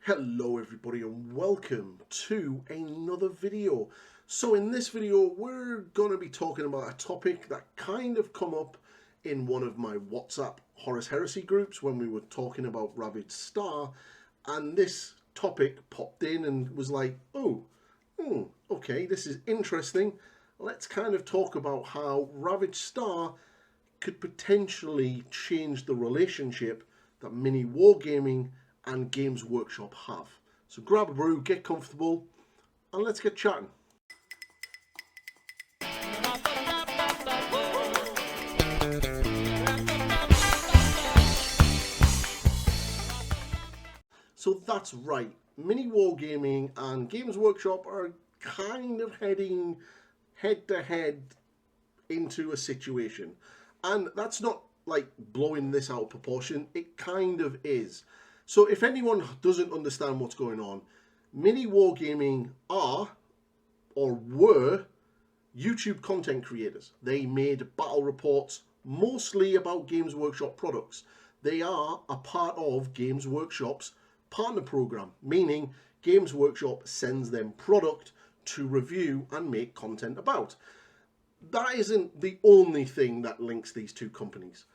Hello everybody and welcome to another video. So in this video we're going to be talking about a topic that kind of come up in one of my WhatsApp Horus Heresy groups when we were talking about Ravaged Star, and this topic popped in and was like, okay, this is interesting. Let's kind of talk about how Ravaged Star could potentially change the relationship that Miniwargaming and Games Workshop have. So grab a brew, get comfortable, and let's get chatting. So that's right, Miniwargaming and Games Workshop are kind of heading head to head into a situation. And that's not like blowing this out of proportion, it kind of is. So if anyone doesn't understand what's going on, Miniwargaming are, or were, YouTube content creators. They made battle reports mostly about Games Workshop products. They are a part of Games Workshop's partner program, meaning Games Workshop sends them product to review and make content about. That isn't the only thing that links these two companies.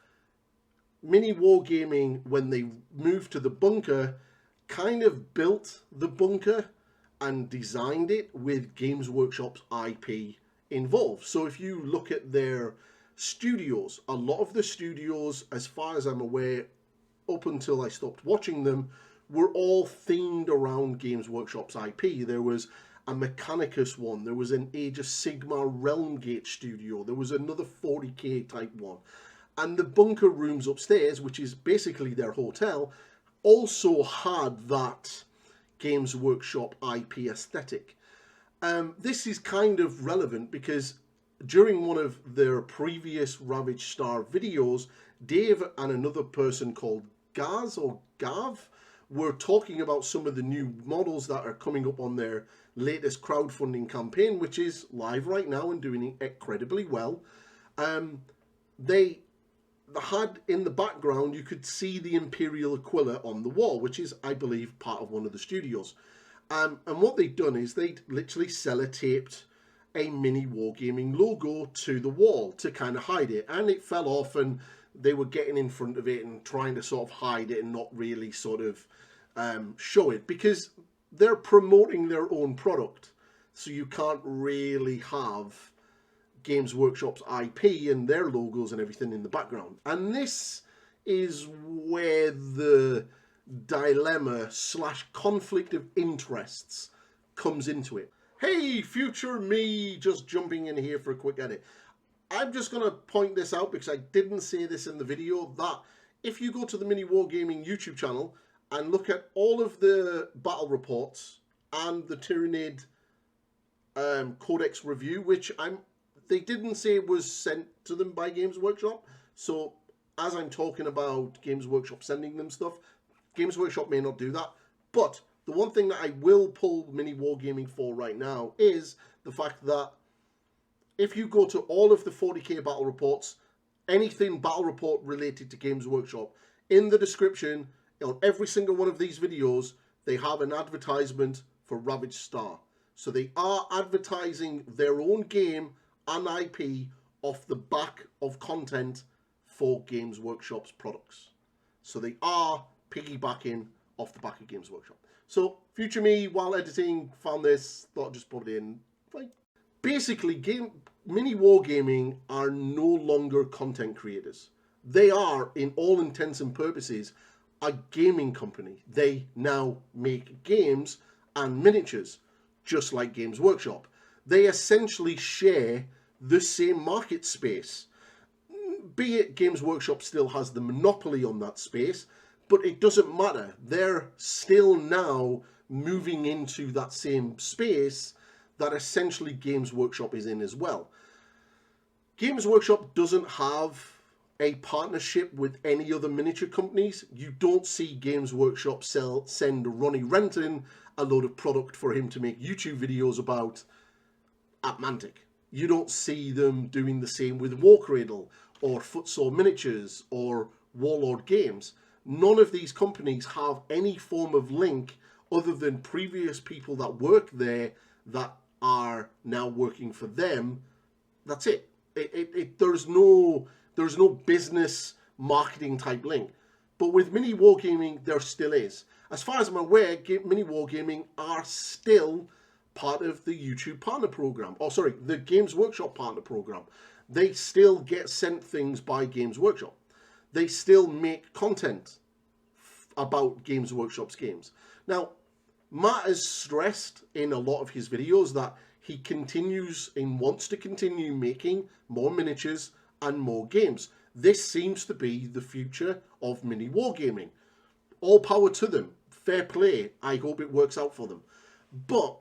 Miniwargaming, when they moved to the bunker, kind of built the bunker and designed it with Games Workshop's IP involved. So if you look at their studios, a lot of the studios, as far as I'm aware, up until I stopped watching them, were all themed around Games Workshop's IP. There was a Mechanicus one, there was an Age of Sigmar Realmgate studio, there was another 40k type one. And the bunker rooms upstairs, which is basically their hotel, also had that Games Workshop IP aesthetic. This is kind of relevant because during one of their previous Ravaged Star videos, Dave and another person called Gaz or Gav were talking about some of the new models that are coming up on their latest crowdfunding campaign, which is live right now and doing incredibly well. They had in the background, you could see the Imperial Aquila on the wall, which is, I believe, part of one of the studios. And what they'd done is they'd literally sellotaped a Miniwargaming logo to the wall to kind of hide it. And it fell off and they were getting in front of it and trying to sort of hide it and not really sort of show it, because they're promoting their own product. So you can't really have Games Workshop's IP and their logos and everything in the background. And this is where the dilemma / conflict of interests comes into it. Hey, future me, just jumping in here for a quick edit. I'm just going to point this out because I didn't say this in the video, that if you go to the Miniwargaming YouTube channel and look at all of the battle reports and the Tyranid Codex review, which they didn't say it was sent to them by Games Workshop. So as I'm talking about Games Workshop sending them stuff, Games Workshop may not do that. But the one thing that I will pull Miniwargaming for right now is the fact that if you go to all of the 40k battle reports, anything battle report related to Games Workshop, in the description on every single one of these videos, they have an advertisement for Ravaged Star. So they are advertising their own game and IP off the back of content for Games Workshop's products. So they are piggybacking off the back of Games Workshop. So future me, while editing, found this, thought I'd just put it in. Basically, Miniwargaming are no longer content creators. They are, in all intents and purposes, a gaming company. They now make games and miniatures, just like Games Workshop. They essentially share the same market space. Be it Games Workshop still has the monopoly on that space, but it doesn't matter. They're still now moving into that same space that essentially Games Workshop is in as well. Games Workshop doesn't have a partnership with any other miniature companies. You don't see Games Workshop send Ronnie Renton a load of product for him to make YouTube videos about at Mantic. You don't see them doing the same with Warcradle or Footsore Miniatures or Warlord Games. None of these companies have any form of link other than previous people that work there that are now working for them. That's it. There's no business marketing type link. But with Mini Wargaming, there still is. As far as I'm aware, Mini Wargaming are still part of the YouTube partner program. Oh, sorry, the Games Workshop partner program. They still get sent things by Games Workshop. They still make content about Games Workshop's games. Now, Matt has stressed in a lot of his videos that he continues and wants to continue making more miniatures and more games. This seems to be the future of Mini Wargaming. All power to them. Fair play. I hope it works out for them. But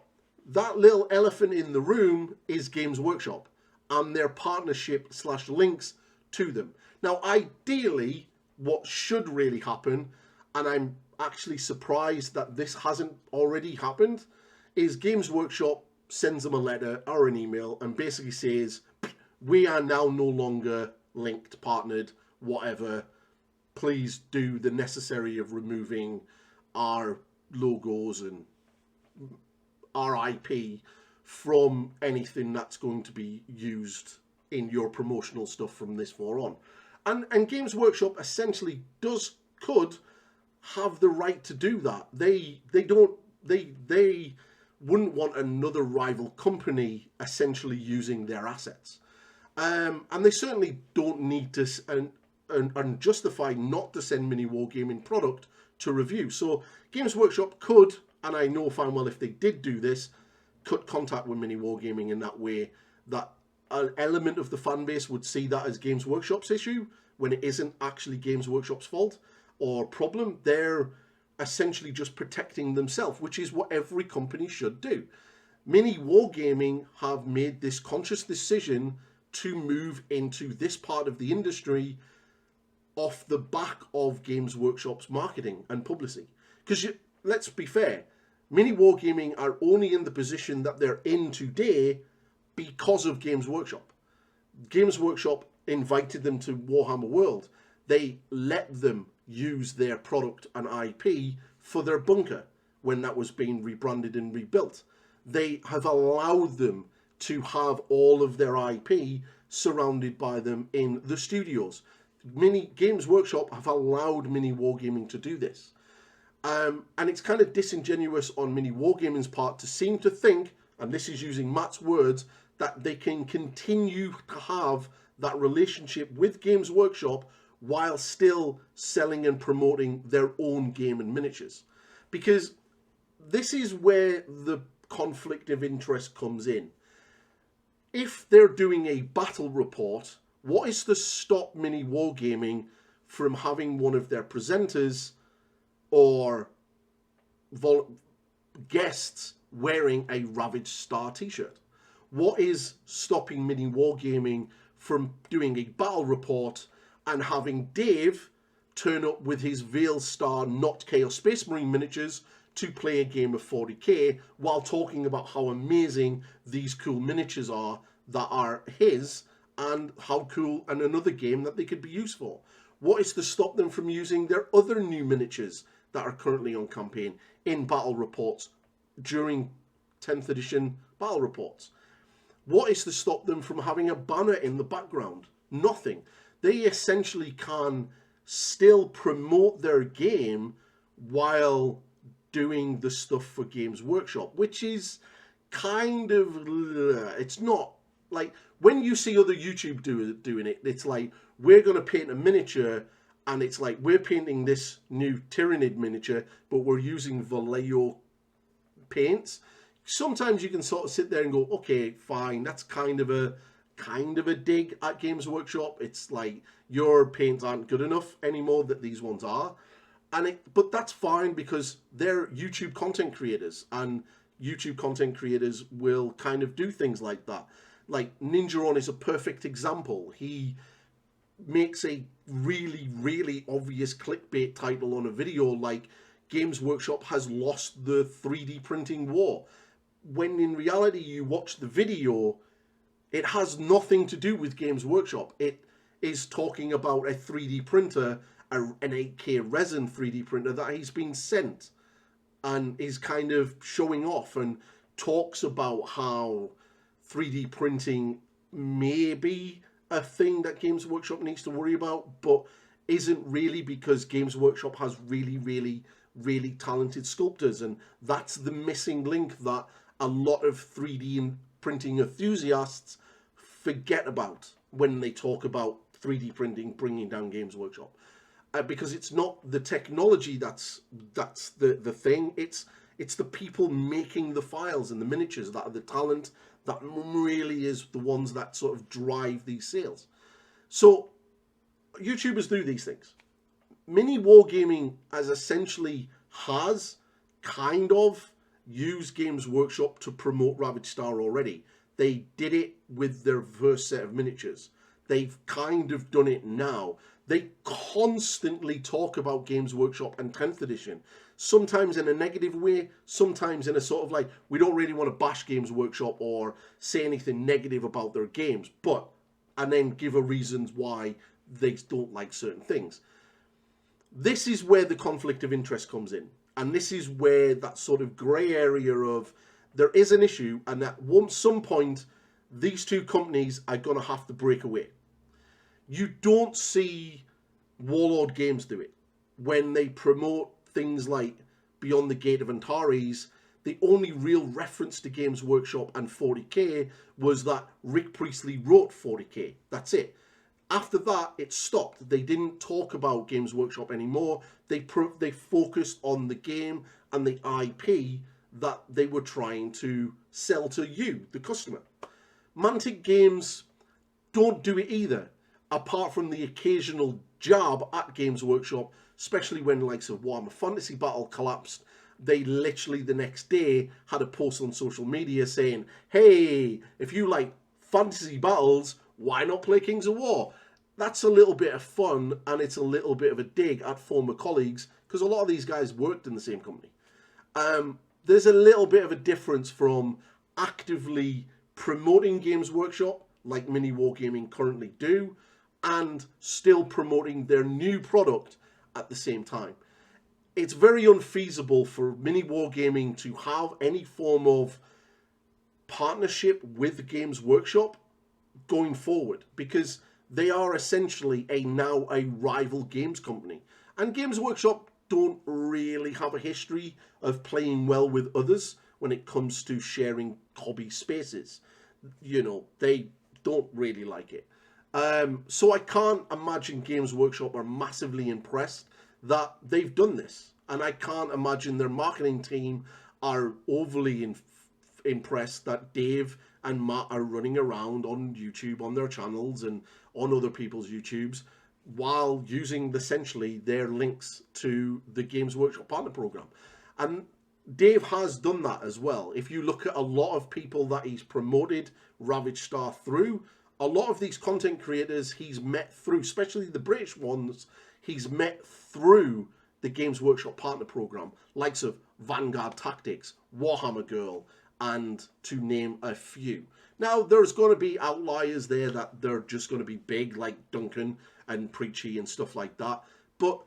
that little elephant in the room is Games Workshop and their partnership / links to them. Now, ideally, what should really happen, and I'm actually surprised that this hasn't already happened, is Games Workshop sends them a letter or an email and basically says, we are now no longer linked, partnered, whatever. Please do the necessary of removing our logos and our IP from anything that's going to be used in your promotional stuff from this far on. And Games Workshop essentially could have the right to do that. They wouldn't want another rival company essentially using their assets. And they certainly don't need to and justify not to send Mini Wargaming product to review. So Games Workshop could, and I know fine well if they did do this, cut contact with Mini Wargaming in that way, that an element of the fan base would see that as Games Workshop's issue when it isn't actually Games Workshop's fault or problem. They're essentially just protecting themselves, which is what every company should do. Mini Wargaming have made this conscious decision to move into this part of the industry off the back of Games Workshop's marketing and publicity. Because let's be fair, Mini Wargaming are only in the position that they're in today because of Games Workshop. Games Workshop invited them to Warhammer World. They let them use their product and IP for their bunker when that was being rebranded and rebuilt. They have allowed them to have all of their IP surrounded by them in the studios. Games Workshop have allowed Mini Wargaming to do this. And it's kind of disingenuous on Mini Wargaming's part to seem to think, and this is using Matt's words, that they can continue to have that relationship with Games Workshop while still selling and promoting their own game and miniatures. Because this is where the conflict of interest comes in. If they're doing a battle report, what is to stop Mini Wargaming from having one of their presenters or guests wearing a Ravaged Star t-shirt? What is stopping Mini Wargaming from doing a battle report and having Dave turn up with his Veil Star Not Chaos Space Marine miniatures to play a game of 40k while talking about how amazing these cool miniatures are that are his and how cool and another game that they could be used for? What is to stop them from using their other new miniatures that are currently on campaign in battle reports during 10th edition battle reports? What is to stop them from having a banner in the background? Nothing. They essentially can still promote their game while doing the stuff for Games Workshop, which is kind of, it's not like when you see other YouTube doing it, it's like, we're going to paint a miniature and it's like, we're painting this new Tyrannid miniature, but we're using Vallejo paints. Sometimes you can sort of sit there and go, okay, fine, that's kind of a dig at Games Workshop. It's like, your paints aren't good enough anymore that these ones are. But that's fine because they're YouTube content creators, and YouTube content creators will kind of do things like that. Like Ninjaron is a perfect example. He makes a really, really obvious clickbait title on a video like Games Workshop has lost the 3D printing war. When in reality you watch the video, it has nothing to do with Games Workshop. It is talking about a 3D printer, an 8K resin 3D printer that he's been sent and is kind of showing off and talks about how 3D printing may be a thing that Games Workshop needs to worry about, but isn't really, because Games Workshop has really talented sculptors, and that's the missing link that a lot of 3D printing enthusiasts forget about when they talk about 3D printing bringing down Games Workshop. Because it's not the technology that's the thing. It's the people making the files and the miniatures that are the talent that really is the ones that sort of drive these sales. So YouTubers do these things. Mini Wargaming as essentially has kind of used Games Workshop to promote Ravage Star already. They did it with their first set of miniatures. They've kind of done it now. They constantly talk about Games Workshop and 10th edition, sometimes in a negative way, sometimes in a sort of like, we don't really want to bash Games Workshop or say anything negative about their games, and then give a reasons why they don't like certain things. This is where the conflict of interest comes in. And this is where that sort of grey area of, there is an issue, and at some point, these two companies are going to have to break away. You don't see Warlord Games do it. When they promote things like Beyond the Gate of Antares, the only real reference to Games Workshop and 40k was that Rick Priestley wrote 40k. That's it. After that, it stopped. They didn't talk about Games Workshop anymore. They focused on the game and the IP that they were trying to sell to you, the customer. Mantic Games don't do it either, apart from the occasional jab at Games Workshop, especially when the likes of Warhammer Fantasy Battle collapsed. They literally the next day had a post on social media saying, hey, if you like fantasy battles, why not play Kings of War? That's a little bit of fun, and it's a little bit of a dig at former colleagues, because a lot of these guys worked in the same company. There's a little bit of a difference from actively promoting Games Workshop, like Mini Wargaming currently do, and still promoting their new product at the same time. It's very unfeasible for Mini Wargaming to have any form of partnership with Games Workshop going forward, because they are essentially now a rival games company. And Games Workshop don't really have a history of playing well with others when it comes to sharing hobby spaces. You know, they don't really like it. So I can't imagine Games Workshop are massively impressed that they've done this. And I can't imagine their marketing team are overly impressed that Dave and Matt are running around on YouTube, on their channels and on other people's YouTubes, while using essentially their links to the Games Workshop Partner Program. And Dave has done that as well. If you look at a lot of people that he's promoted Ravage Star through, a lot of these content creators he's met through, especially the British ones, he's met through the Games Workshop Partner Program, likes of Vanguard Tactics, Warhammer Girl, and to name a few. Now, there's going to be outliers there that they're just going to be big, like Duncan and Preachy and stuff like that. But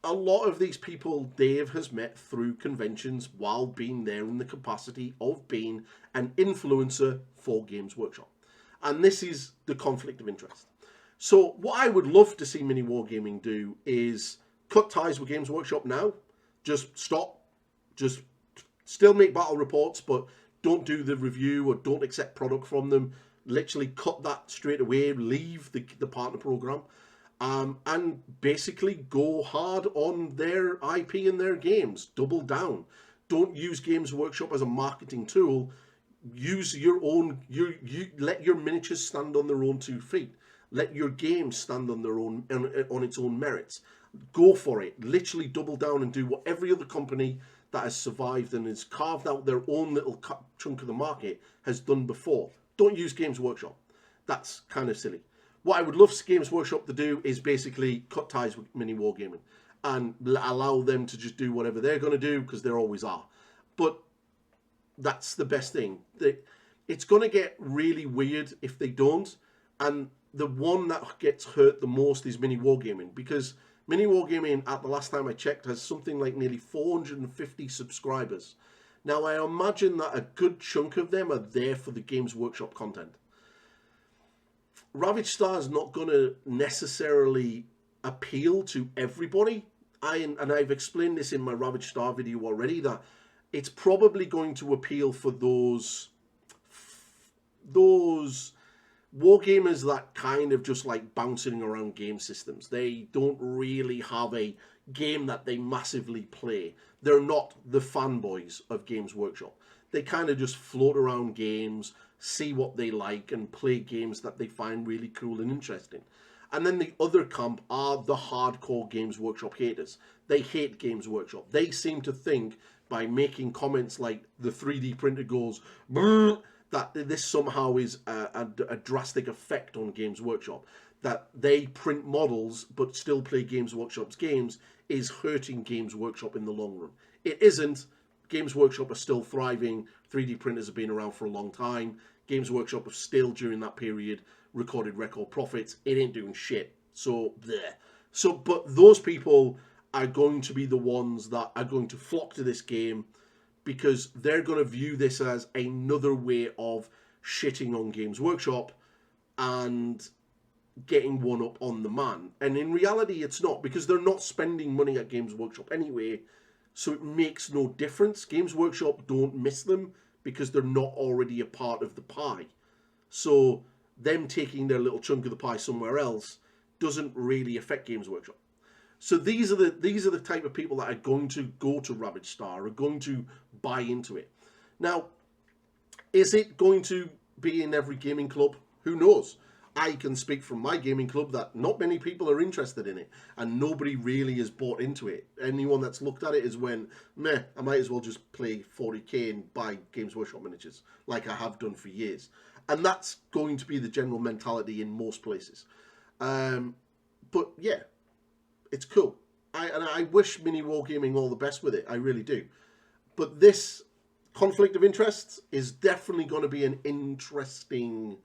a lot of these people Dave has met through conventions while being there in the capacity of being an influencer for Games Workshop. And this is the conflict of interest. So what I would love to see Mini Wargaming do is cut ties with Games Workshop now. Just stop. Just still make battle reports, but don't do the review or don't accept product from them. Literally cut that straight away. Leave the partner program. And basically go hard on their IP and their games. Double down. Don't use Games Workshop as a marketing tool. Use your own. You let your miniatures stand on their own 2 feet. Let your game stand on their own on its own merits. Go for it. Literally double down and do what every other company that has survived and has carved out their own little chunk of the market has done before. Don't use Games Workshop. That's kind of silly. What I would love Games Workshop to do is basically cut ties with Mini Wargaming and allow them to just do whatever they're going to do, because they always are. But that's the best thing. It's going to get really weird if they don't. And the one that gets hurt the most is Mini Wargaming, because Miniwargaming, at the last time I checked, has something like nearly 450 subscribers. Now, I imagine that a good chunk of them are there for the Games Workshop content. Ravage Star is not going to necessarily appeal to everybody. I've explained this in my Ravage Star video already, that it's probably going to appeal for those wargamers that kind of just like bouncing around game systems. They don't really have a game that they massively play. They're not the fanboys of Games Workshop. They kind of just float around games, see what they like, and play games that they find really cool and interesting. And then the other camp are the hardcore Games Workshop haters. They hate Games Workshop. They seem to think by making comments like the 3D printer goes, brrr, that this somehow is a drastic effect on Games Workshop. That they print models but still play Games Workshop's games is hurting Games Workshop in the long run. It isn't. Games Workshop are still thriving. 3D printers have been around for a long time. Games Workshop have still, during that period, recorded record profits. It ain't doing shit. So, there. So, but those people are going to be the ones that are going to flock to this game because they're going to view this as another way of shitting on Games Workshop and getting one up on the man. And in reality, it's not, because they're not spending money at Games Workshop anyway, so it makes no difference. Games Workshop don't miss them because they're not already a part of the pie. So them taking their little chunk of the pie somewhere else doesn't really affect Games Workshop. So these are the type of people that are going to go to Ravage Star, are going to buy into it. Now, is it going to be in every gaming club? Who knows? I can speak from my gaming club that not many people are interested in it, and nobody really has bought into it. Anyone that's looked at it is when, meh, I might as well just play 40k and buy Games Workshop miniatures, like I have done for years. And that's going to be the general mentality in most places. But yeah, it's cool. I wish Miniwargaming all the best with it. I really do. But this conflict of interests is definitely going to be an interesting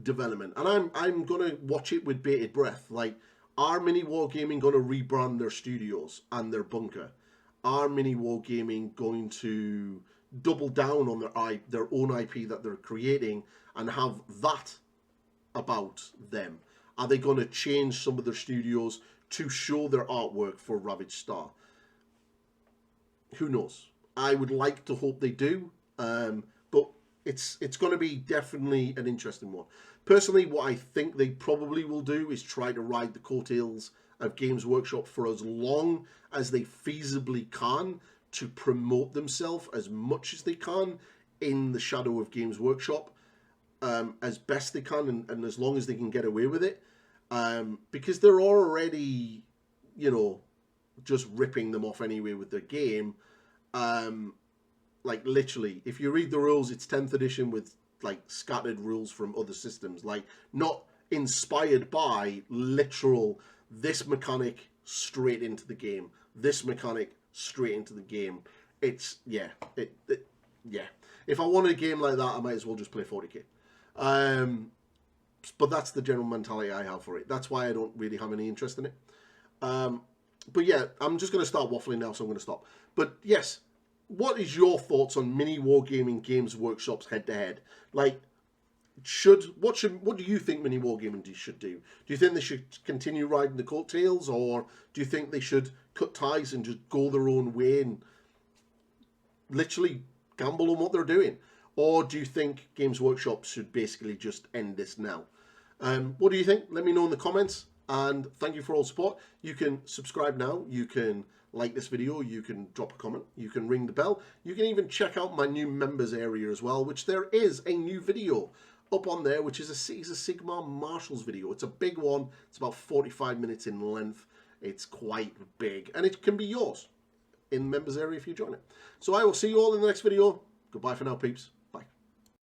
development, and I'm gonna watch it with bated breath. Like, are Miniwargaming gonna rebrand their studios and their bunker? Are Miniwargaming going to double down on their own IP that they're creating and have that about them? Are they going to change some of their studios to show their artwork for Ravage Star? Who knows? I would like to hope they do, but it's going to be definitely an interesting one. Personally, what I think they probably will do is try to ride the coattails of Games Workshop for as long as they feasibly can to promote themselves as much as they can in the shadow of Games Workshop, as best they can, and as long as they can get away with it, because they're already, you know, just ripping them off anyway with their game. Like, literally, if you read the rules, it's 10th edition with like scattered rules from other systems, like not inspired by, literal, this mechanic straight into the game, this mechanic straight into the game. It's, yeah, yeah. If I wanted a game like that, I might as well just play 40k. But that's the general mentality I have for it. That's why I don't really have any interest in it. But yeah, I'm just going to start waffling now, so I'm going to stop. But yes, what is your thoughts on Miniwargaming Games Workshop's head-to-head? Like, what do you think Miniwargaming should do? Do you think they should continue riding the coattails, or do you think they should cut ties and just go their own way and literally gamble on what they're doing? Or do you think Games Workshop should basically just end this now? What do you think? Let me know in the comments. And thank you for all the support. You can subscribe now. You can like this video. You can drop a comment. You can ring the bell. You can even check out my new members area as well, which there is a new video up on there, which is a Sigmar Marshals video. It's a big one. It's about 45 minutes in length. It's quite big, and it can be yours in the members area if you join it. So I will see you all in the next video. Goodbye for now, peeps.